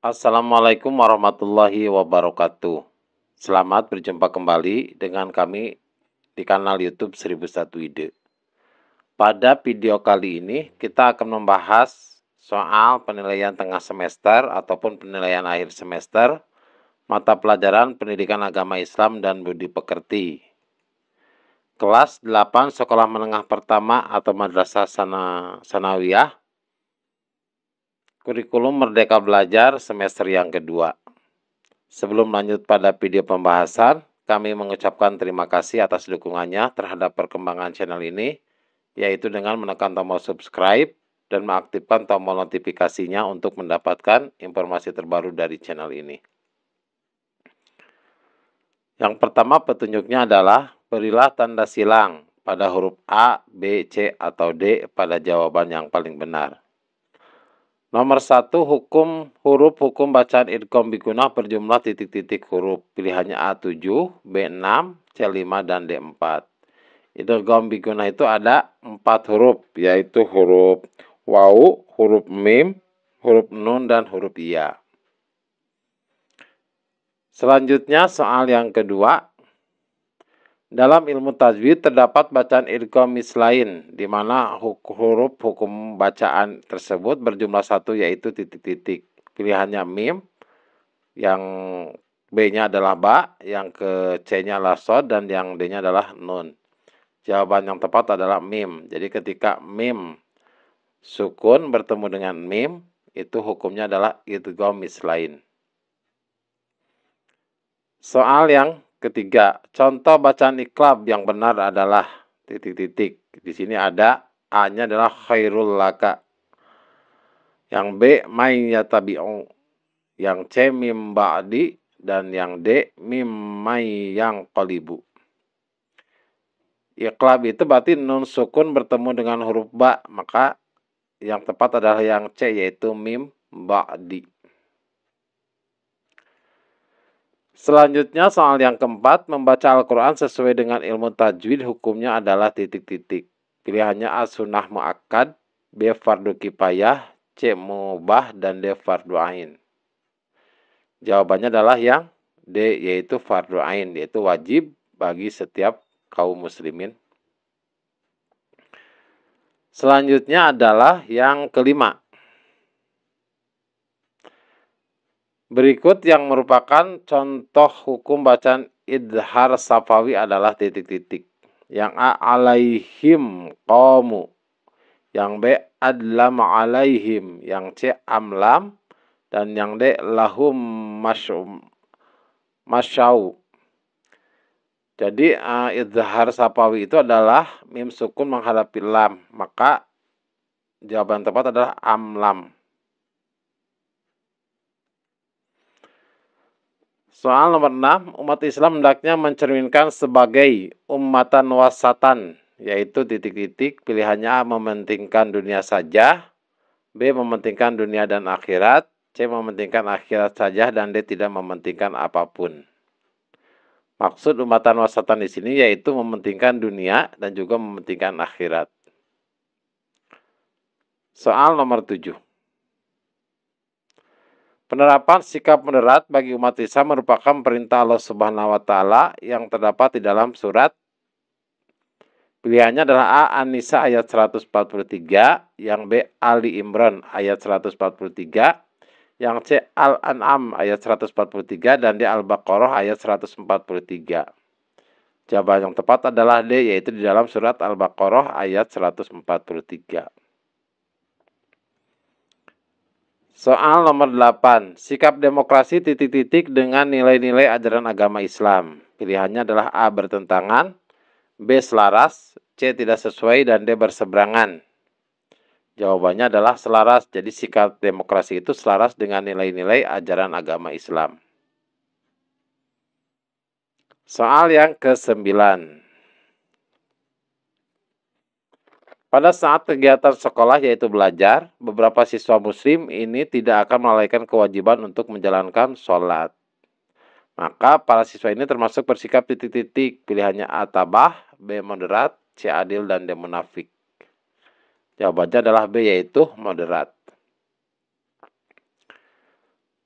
Assalamualaikum warahmatullahi wabarakatuh. Selamat berjumpa kembali dengan kami di kanal YouTube 1001 Ide. Pada video kali ini kita akan membahas soal penilaian tengah semester ataupun penilaian akhir semester mata pelajaran Pendidikan Agama Islam dan Budi Pekerti. Kelas 8 Sekolah Menengah Pertama atau Madrasah Sanawiyah. Kurikulum Merdeka Belajar semester yang kedua. Sebelum lanjut pada video pembahasan, kami mengucapkan terima kasih atas dukungannya terhadap perkembangan channel ini, yaitu dengan menekan tombol subscribe dan mengaktifkan tombol notifikasinya untuk mendapatkan informasi terbaru dari channel ini. Yang pertama petunjuknya adalah berilah tanda silang pada huruf A, B, C, atau D pada jawaban yang paling benar. Nomor 1, huruf hukum bacaan idgham bigunah berjumlah titik-titik huruf. Pilihannya A7, B6, C5, dan D4. Idgham bigunah itu ada 4 huruf, yaitu huruf wawu, huruf mim, huruf nun, dan huruf iya. Selanjutnya soal yang kedua. Dalam ilmu tajwid terdapat bacaan idgham mislain, di mana huruf hukum bacaan tersebut berjumlah 1 yaitu titik-titik. Pilihannya mim, yang B-nya adalah ba, yang ke C-nya adalah sod, dan yang D-nya adalah nun. Jawaban yang tepat adalah mim. Jadi ketika mim sukun bertemu dengan mim, itu hukumnya adalah idgham mislain. Soal yang ketiga, contoh bacaan iqlab yang benar adalah titik-titik. Di sini ada A-nya adalah khairul laka. Yang B may yatabi'u. Yang C mim ba'di dan yang D mim may yang qalibu. Iqlab itu berarti nun sukun bertemu dengan huruf ba, maka yang tepat adalah yang C yaitu mim ba'di. Selanjutnya soal yang keempat, membaca Al-Quran sesuai dengan ilmu tajwid hukumnya adalah titik-titik. Pilihannya A sunnah muakkad, B fardu kifayah, C mubah, dan D fardu ain. Jawabannya adalah yang D yaitu fardu ain, yaitu wajib bagi setiap kaum muslimin. Selanjutnya adalah yang kelima. Berikut yang merupakan contoh hukum bacaan idhar safawi adalah titik-titik. Yang A alaihim qamu, yang B adlam alaihim, yang C amlam, dan yang D lahum masyau. Jadi idhar safawi itu adalah mim sukun menghadapi lam, maka jawaban tepat adalah amlam. Soal nomor 6, umat Islam hendaknya mencerminkan sebagai ummatan wasatan, yaitu titik-titik, pilihannya A mementingkan dunia saja, B mementingkan dunia dan akhirat, C mementingkan akhirat saja, dan D tidak mementingkan apapun. Maksud ummatan wasatan di sini yaitu mementingkan dunia dan juga mementingkan akhirat. Soal nomor 7. Penerapan sikap moderat bagi umat Islam merupakan perintah Allah Subhanahu wa Ta'ala yang terdapat di dalam surat. Pilihannya adalah A. An-Nisa ayat 143, yang B. Ali Imran ayat 143, yang C. Al-An'am ayat 143, dan D. Al-Baqarah ayat 143. Jawaban yang tepat adalah D, yaitu di dalam surat Al-Baqarah ayat 143. Soal nomor 8, sikap demokrasi titik-titik dengan nilai-nilai ajaran agama Islam. Pilihannya adalah A bertentangan, B selaras, C tidak sesuai, dan D berseberangan. Jawabannya adalah selaras, jadi sikap demokrasi itu selaras dengan nilai-nilai ajaran agama Islam. Soal yang ke-9. Pada saat kegiatan sekolah yaitu belajar, beberapa siswa muslim ini tidak akan melalaikan kewajiban untuk menjalankan sholat. Maka para siswa ini termasuk bersikap titik-titik. Pilihannya A tabah, B moderat, C adil, dan D munafik. Jawabannya adalah B yaitu moderat.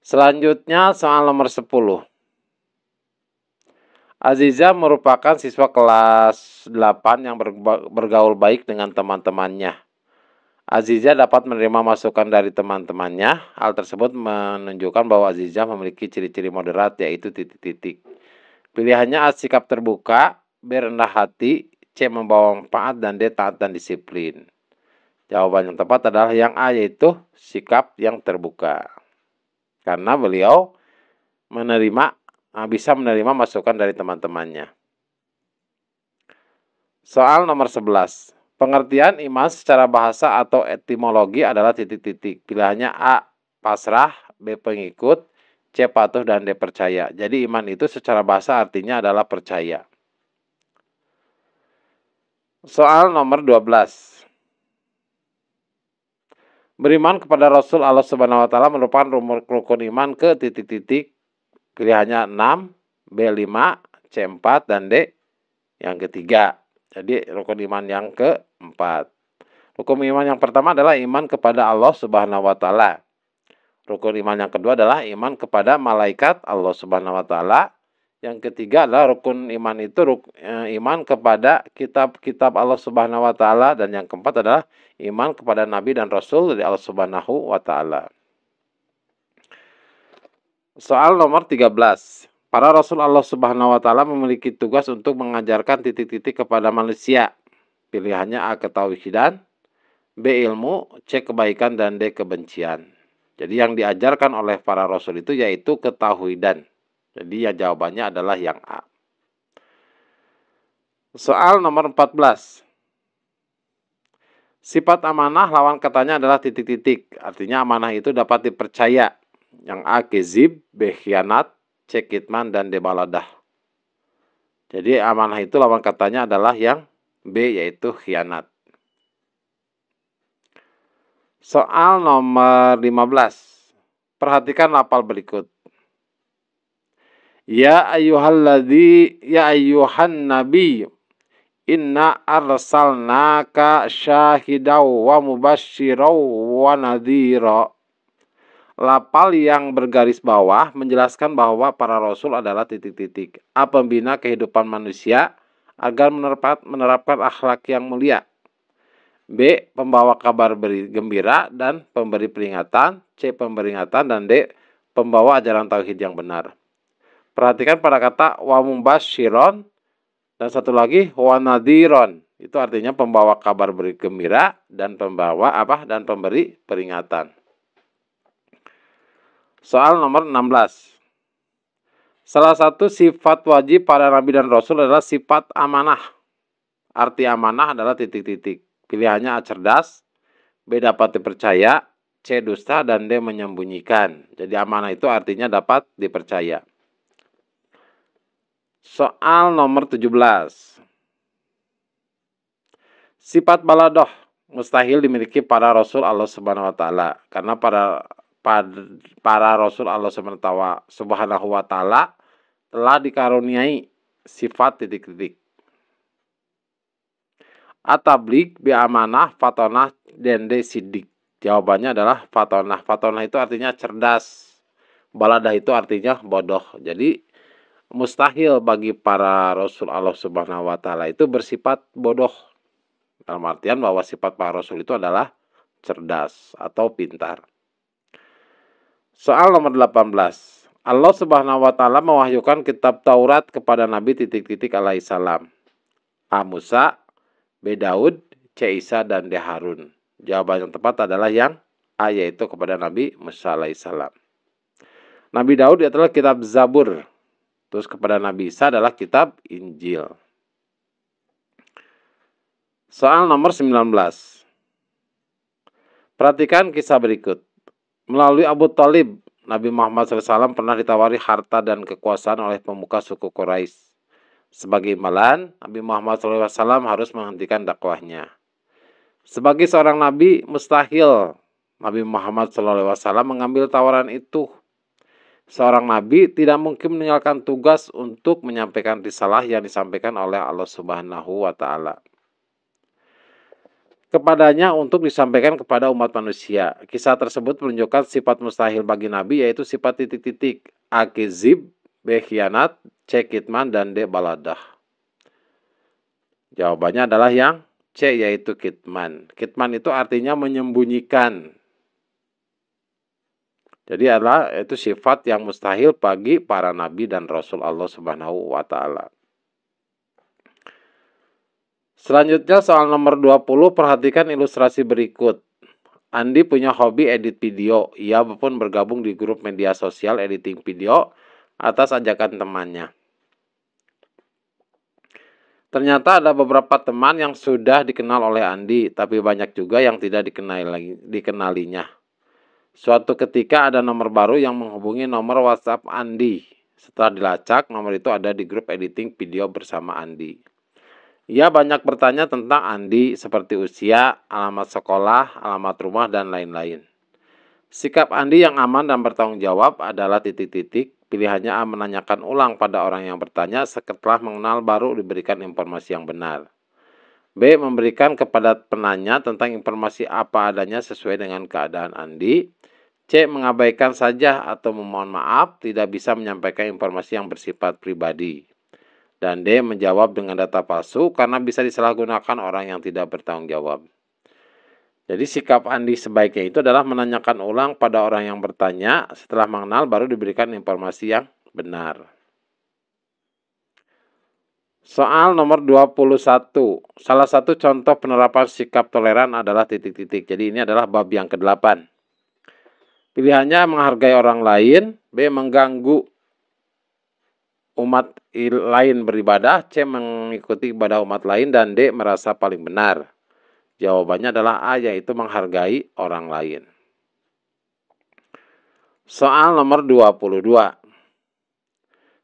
Selanjutnya soal nomor 10. Aziza merupakan siswa kelas 8 yang bergaul baik dengan teman-temannya. Aziza dapat menerima masukan dari teman-temannya. Hal tersebut menunjukkan bahwa Aziza memiliki ciri-ciri moderat, yaitu titik-titik. Pilihannya A. Sikap terbuka, B. Rendah hati, C. Membawa manfaat, dan D. Taat dan disiplin. Jawaban yang tepat adalah yang A, yaitu sikap yang terbuka. Karena beliau bisa menerima masukan dari teman-temannya. Soal nomor 11. Pengertian iman secara bahasa atau etimologi adalah titik-titik. Pilihannya A. Pasrah, B. Pengikut, C. Patuh, dan D. Percaya. Jadi iman itu secara bahasa artinya adalah percaya. Soal nomor 12. Beriman kepada Rasul Allah Subhanahu wa taala merupakan rukun iman ke titik-titik. Pilihannya 6, B 5, C 4, dan D yang ketiga. Jadi rukun iman yang keempat. Rukun iman yang pertama adalah iman kepada Allah Subhanahu wa taala. Rukun iman yang kedua adalah iman kepada malaikat Allah Subhanahu wa taala. Yang ketiga adalah rukun iman itu iman kepada kitab-kitab Allah Subhanahu wa taala, dan yang keempat adalah iman kepada nabi dan rasul dari Allah Subhanahu wa taala. Soal nomor 13. Para rasul Allah Subhanahu wa taala memiliki tugas untuk mengajarkan titik-titik kepada manusia. Pilihannya A. Ketauhidan, B. Ilmu, C. Kebaikan, dan D. Kebencian. Jadi yang diajarkan oleh para rasul itu yaitu ketauhidan. Jadi ya jawabannya adalah yang A. Soal nomor 14. Sifat amanah lawan katanya adalah titik-titik. Artinya amanah itu dapat dipercaya. Yang A. Kezib, B. Khianat, C. Kitman, dan D. Baladah. Jadi amanah itu lawan katanya adalah yang B, yaitu khianat. Soal nomor 15. Perhatikan lafal berikut. Ya ayyuhan nabi, inna arsalnaka syahidaw wa mubashshiraw wa nadhira. Lafal yang bergaris bawah menjelaskan bahwa para rasul adalah titik-titik. A. Pembina kehidupan manusia agar menerapkan akhlak yang mulia. B. Pembawa kabar gembira dan pemberi peringatan. C. Peringatan, dan D. Pembawa ajaran tauhid yang benar. Perhatikan pada kata wa mubasyiron dan satu lagi wa nadhiron. Itu artinya pembawa kabar gembira dan dan pemberi peringatan. Soal nomor 16. Salah satu sifat wajib para nabi dan rasul adalah sifat amanah. Arti amanah adalah titik-titik. Pilihannya A. Cerdas, B. Dapat dipercaya, C. Dusta, dan D. Menyembunyikan. Jadi amanah itu artinya dapat dipercaya. Soal nomor 17. Sifat baladoh mustahil dimiliki para rasul Allah Subhanahu wa taala karena para rasul Allah Subhanahu wa taala telah dikaruniai sifat titik-titik. Atablik, B. Amanah, fatonah, dan D. Sidik. Jawabannya adalah fatonah. Fatonah itu artinya cerdas. Baladah itu artinya bodoh. Jadi mustahil bagi para rasul Allah Subhanahu wa taala itu bersifat bodoh. Dalam artian bahwa sifat para rasul itu adalah cerdas atau pintar. Soal nomor 18. Allah Subhanahu wa taala mewahyukan kitab Taurat kepada Nabi titik-titik alaihissalam. A. Musa, B. Daud, C. Isa, dan D. Harun. Jawaban yang tepat adalah yang A, yaitu kepada Nabi Musa alaihissalam. Nabi Daud adalah kitab Zabur. Terus kepada Nabi Isa adalah kitab Injil. Soal nomor 19. Perhatikan kisah berikut. Melalui Abu Thalib, Nabi Muhammad SAW pernah ditawari harta dan kekuasaan oleh pemuka suku Quraisy. Sebagai imbalan, Nabi Muhammad SAW harus menghentikan dakwahnya. Sebagai seorang Nabi, mustahil Nabi Muhammad SAW mengambil tawaran itu. Seorang Nabi tidak mungkin meninggalkan tugas untuk menyampaikan risalah yang disampaikan oleh Allah Subhanahu wa taala. kepadanya untuk disampaikan kepada umat manusia. Kisah tersebut menunjukkan sifat mustahil bagi Nabi, yaitu sifat titik-titik. A. Kizib, B. Khianat, C. Kitman, dan D. Baladah. Jawabannya adalah yang C, yaitu kitman. Kitman itu artinya menyembunyikan. Jadi adalah itu sifat yang mustahil bagi para nabi dan rasul Allah Subhanahu wa taala. Selanjutnya soal nomor 20, perhatikan ilustrasi berikut. Andi punya hobi edit video. Ia pun bergabung di grup media sosial editing video atas ajakan temannya. Ternyata ada beberapa teman yang sudah dikenal oleh Andi, tapi banyak juga yang tidak dikenalinya. Suatu ketika ada nomor baru yang menghubungi nomor WhatsApp Andi. Setelah dilacak, nomor itu ada di grup editing video bersama Andi. Ia banyak bertanya tentang Andi seperti usia, alamat sekolah, alamat rumah, dan lain-lain. Sikap Andi yang aman dan bertanggung jawab adalah titik-titik. Pilihannya A, menanyakan ulang pada orang yang bertanya setelah mengenal baru diberikan informasi yang benar. B, memberikan kepada penanya tentang informasi apa adanya sesuai dengan keadaan Andi. C, mengabaikan saja atau memohon maaf, tidak bisa menyampaikan informasi yang bersifat pribadi. Dan D, menjawab dengan data palsu karena bisa disalahgunakan orang yang tidak bertanggung jawab. Jadi sikap Andi sebaiknya itu adalah menanyakan ulang pada orang yang bertanya, setelah mengenal baru diberikan informasi yang benar. Soal nomor 21. Salah satu contoh penerapan sikap toleran adalah titik-titik. Jadi ini adalah bab yang ke-8. Pilihannya menghargai orang lain, B, mengganggu umat lain beribadah, C, mengikuti ibadah umat lain, dan D, merasa paling benar. Jawabannya adalah A, yaitu menghargai orang lain. Soal nomor 22.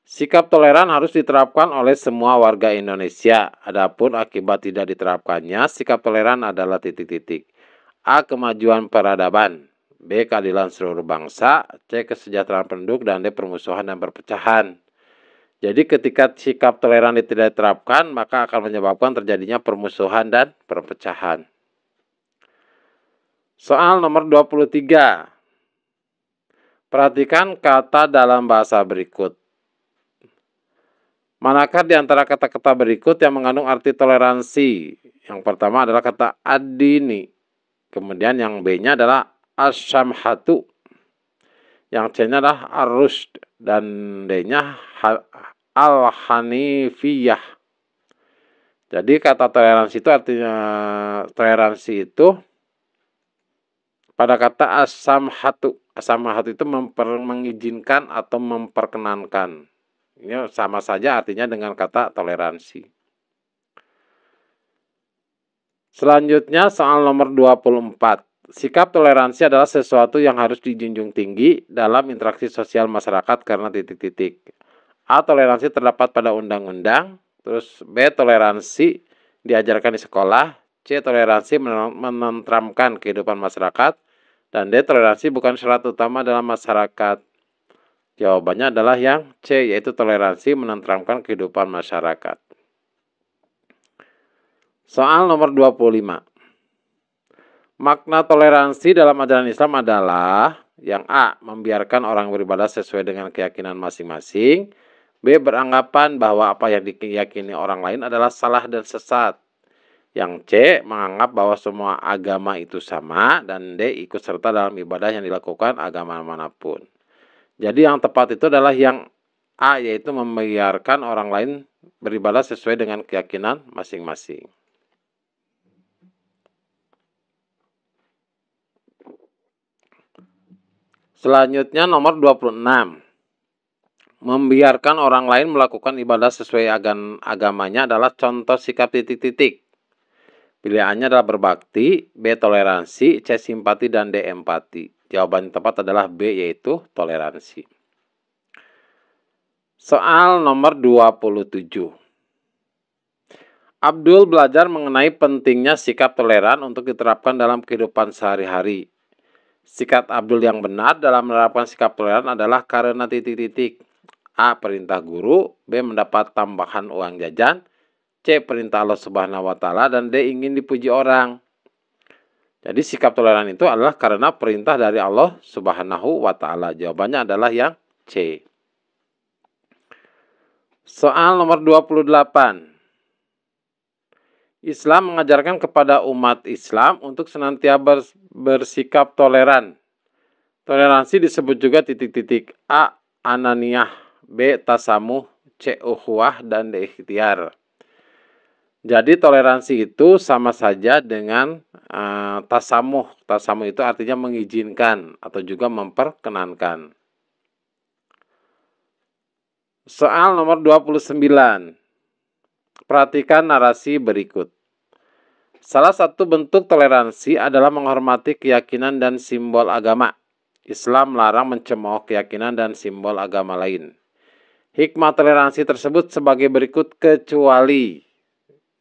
Sikap toleran harus diterapkan oleh semua warga Indonesia. Adapun akibat tidak diterapkannya, sikap toleran adalah titik-titik. A, kemajuan peradaban. B, keadilan seluruh bangsa. C, kesejahteraan penduduk. Dan D, permusuhan dan perpecahan. Jadi ketika sikap toleran tidak diterapkan, maka akan menyebabkan terjadinya permusuhan dan perpecahan. Soal nomor 23. Perhatikan kata dalam bahasa berikut. Manakah di antara kata-kata berikut yang mengandung arti toleransi? Yang pertama adalah kata adini. Kemudian yang B-nya adalah asyamhatu. Yang C-nya adalah ar-rusyd. Dan D-nya al-hanifiyah. Jadi kata toleransi itu artinya toleransi itu pada kata asamhatu. Asamhatu itu mengizinkan atau memperkenankan. Ini sama saja artinya dengan kata toleransi. Selanjutnya soal nomor 24. Sikap toleransi adalah sesuatu yang harus dijunjung tinggi dalam interaksi sosial masyarakat karena titik-titik. A, toleransi terdapat pada undang-undang. Terus B, toleransi diajarkan di sekolah. C, toleransi menenteramkan kehidupan masyarakat. Dan D, toleransi bukan syarat utama dalam masyarakat. Jawabannya adalah yang C, yaitu toleransi menenteramkan kehidupan masyarakat. Soal nomor 25. Makna toleransi dalam ajaran Islam adalah yang A, membiarkan orang beribadah sesuai dengan keyakinan masing-masing. B, beranggapan bahwa apa yang diyakini orang lain adalah salah dan sesat. Yang C, menganggap bahwa semua agama itu sama. Dan D, ikut serta dalam ibadah yang dilakukan agama manapun. Jadi yang tepat itu adalah yang A, yaitu membiarkan orang lain beribadah sesuai dengan keyakinan masing-masing. Selanjutnya nomor 26. Membiarkan orang lain melakukan ibadah sesuai agamanya adalah contoh sikap titik-titik. Pilihannya adalah berbakti, B, toleransi, C, simpati, dan D, empati. Jawaban yang tepat adalah B, yaitu toleransi. Soal nomor 27. Abdul belajar mengenai pentingnya sikap toleran untuk diterapkan dalam kehidupan sehari-hari. Sikap Abdul yang benar dalam menerapkan sikap toleran adalah karena titik-titik. A, perintah guru. B, mendapat tambahan uang jajan. C, perintah Allah Subhanahu wa taala. Dan D, ingin dipuji orang. Jadi sikap toleran itu adalah karena perintah dari Allah Subhanahu wa Ta'ala. Jawabannya adalah yang C. Soal nomor 28. Islam mengajarkan kepada umat Islam untuk senantiasa bersikap toleran. Toleransi disebut juga titik-titik. A. Ananiyah, B. Tasamuh, C. Ukhuwah, dan D. Ikhtiar. Jadi toleransi itu sama saja dengan tasamuh. Tasamuh itu artinya mengizinkan atau juga memperkenankan. Soal nomor 29. Perhatikan narasi berikut. Salah satu bentuk toleransi adalah menghormati keyakinan dan simbol agama. Islam melarang mencemooh keyakinan dan simbol agama lain. Hikmah toleransi tersebut sebagai berikut kecuali.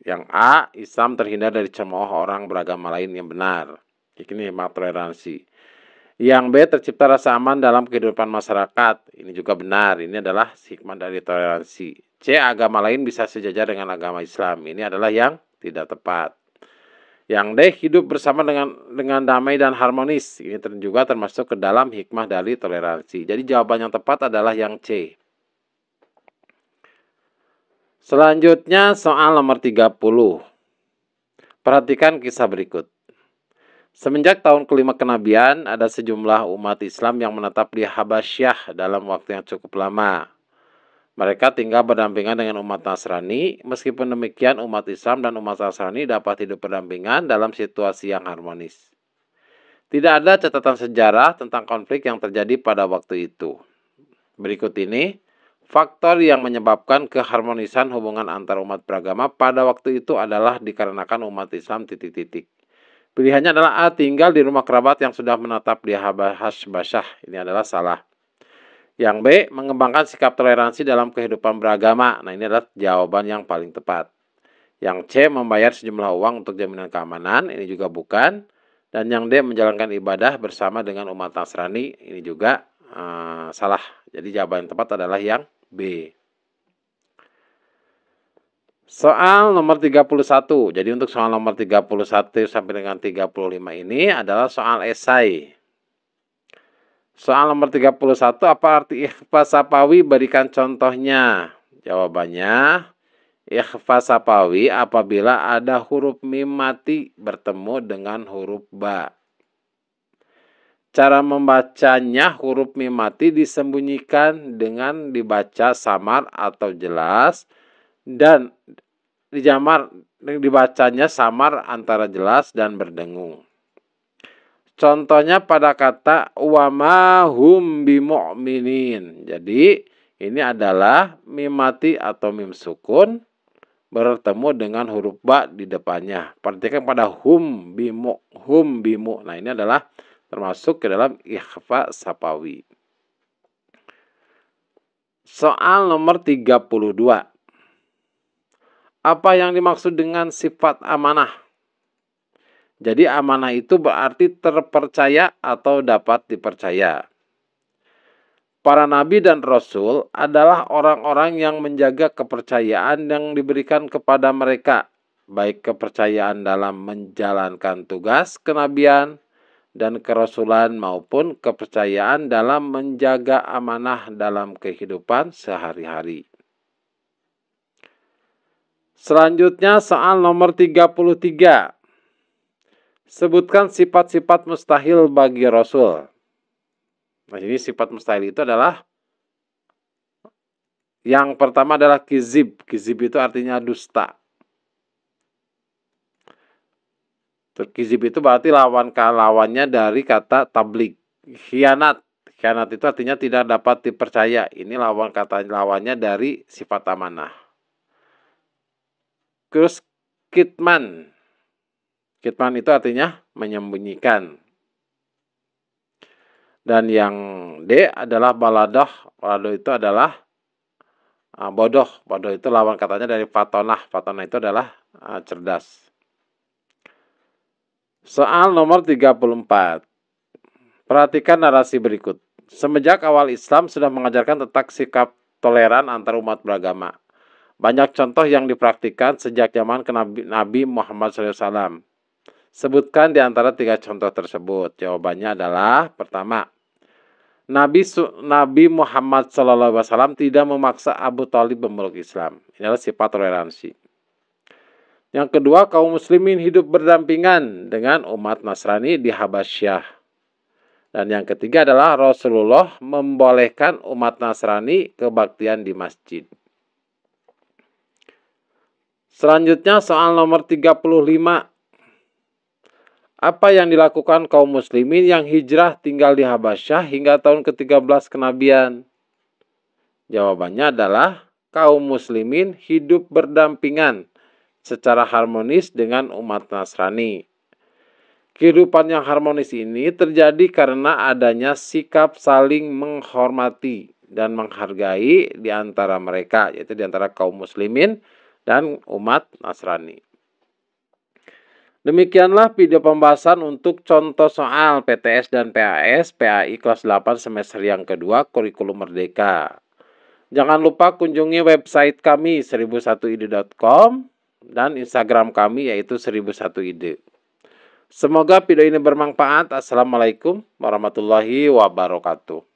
Yang A, Islam terhindar dari cemooh orang beragama lain yang benar. Ini hikmah toleransi. Yang B, tercipta rasa aman dalam kehidupan masyarakat. Ini juga benar. Ini adalah hikmah dari toleransi. C, agama lain bisa sejajar dengan agama Islam. Ini adalah yang tidak tepat. Yang D, hidup bersama dengan damai dan harmonis. Ini juga termasuk ke dalam hikmah dari toleransi. Jadi jawaban yang tepat adalah yang C. Selanjutnya soal nomor 30. Perhatikan kisah berikut. Semenjak tahun kelima kenabian, ada sejumlah umat Islam yang menetap di Habasyah dalam waktu yang cukup lama. Mereka tinggal berdampingan dengan umat Nasrani. Meskipun demikian, umat Islam dan umat Nasrani dapat hidup berdampingan dalam situasi yang harmonis. Tidak ada catatan sejarah tentang konflik yang terjadi pada waktu itu. Berikut ini faktor yang menyebabkan keharmonisan hubungan antar umat beragama pada waktu itu adalah dikarenakan umat Islam titik-titik. Pilihannya adalah A, tinggal di rumah kerabat yang sudah menetap di Habasyah. Ini adalah salah. Yang B, mengembangkan sikap toleransi dalam kehidupan beragama. Nah, ini adalah jawaban yang paling tepat. Yang C, membayar sejumlah uang untuk jaminan keamanan. Ini juga bukan. Dan yang D, menjalankan ibadah bersama dengan umat Nasrani. Ini juga salah. Jadi jawaban yang tepat adalah yang B. Soal nomor 31. Jadi untuk soal nomor 31 sampai dengan 35 ini adalah soal esai. Soal nomor 31, apa arti ikhfa sapawi? Berikan contohnya. Jawabannya, ikhfa sapawi apabila ada huruf mim mati bertemu dengan huruf ba. Cara membacanya, huruf mim mati disembunyikan dengan dibaca samar atau jelas, dan dibacanya samar antara jelas dan berdengung. Contohnya pada kata wama hum bimu'minin. Jadi ini adalah mim mati atau mim sukun bertemu dengan huruf ba di depannya. Perhatikan pada hum bimu. Nah, ini adalah termasuk ke dalam ikhfa sapawi. Soal nomor 32. Apa yang dimaksud dengan sifat amanah? Jadi amanah itu berarti terpercaya atau dapat dipercaya. Para nabi dan rasul adalah orang-orang yang menjaga kepercayaan yang diberikan kepada mereka, baik kepercayaan dalam menjalankan tugas kenabian dan kerasulan maupun kepercayaan dalam menjaga amanah dalam kehidupan sehari-hari. Selanjutnya soal nomor 33. Sebutkan sifat-sifat mustahil bagi Rasul. Nah, ini sifat mustahil itu adalah yang pertama adalah kizib. Kizib itu artinya dusta. Kizib itu berarti lawannya dari kata tablik. Khianat. Khianat itu artinya tidak dapat dipercaya. Ini lawannya dari sifat amanah. Terus kitman. Kitman itu artinya menyembunyikan. Dan yang D adalah baladoh. Baladoh itu adalah bodoh. Bodoh itu lawan katanya dari fatonah. Fatonah itu adalah cerdas. Soal nomor 34. Perhatikan narasi berikut. Semenjak awal Islam sudah mengajarkan tentang sikap toleran antar umat beragama. Banyak contoh yang dipraktikkan sejak zaman Nabi Muhammad SAW. Sebutkan di antara 3 contoh tersebut. Jawabannya adalah pertama, Nabi Muhammad SAW tidak memaksa Abu Thalib memeluk Islam. Ini adalah sifat toleransi. Yang kedua, kaum muslimin hidup berdampingan dengan umat Nasrani di Habasyah. Dan yang ketiga adalah Rasulullah membolehkan umat Nasrani kebaktian di masjid. Selanjutnya soal nomor 35. Apa yang dilakukan kaum muslimin yang hijrah tinggal di Habasyah hingga tahun ke-13 kenabian? Jawabannya adalah kaum muslimin hidup berdampingan secara harmonis dengan umat Nasrani. Kehidupan yang harmonis ini terjadi karena adanya sikap saling menghormati dan menghargai di antara mereka, yaitu di antara kaum muslimin dan umat Nasrani. Demikianlah video pembahasan untuk contoh soal PTS dan PAS PAI kelas 8 semester yang kedua kurikulum merdeka. Jangan lupa kunjungi website kami 1001ide.com dan Instagram kami yaitu 1001ide. Semoga video ini bermanfaat. Assalamualaikum warahmatullahi wabarakatuh.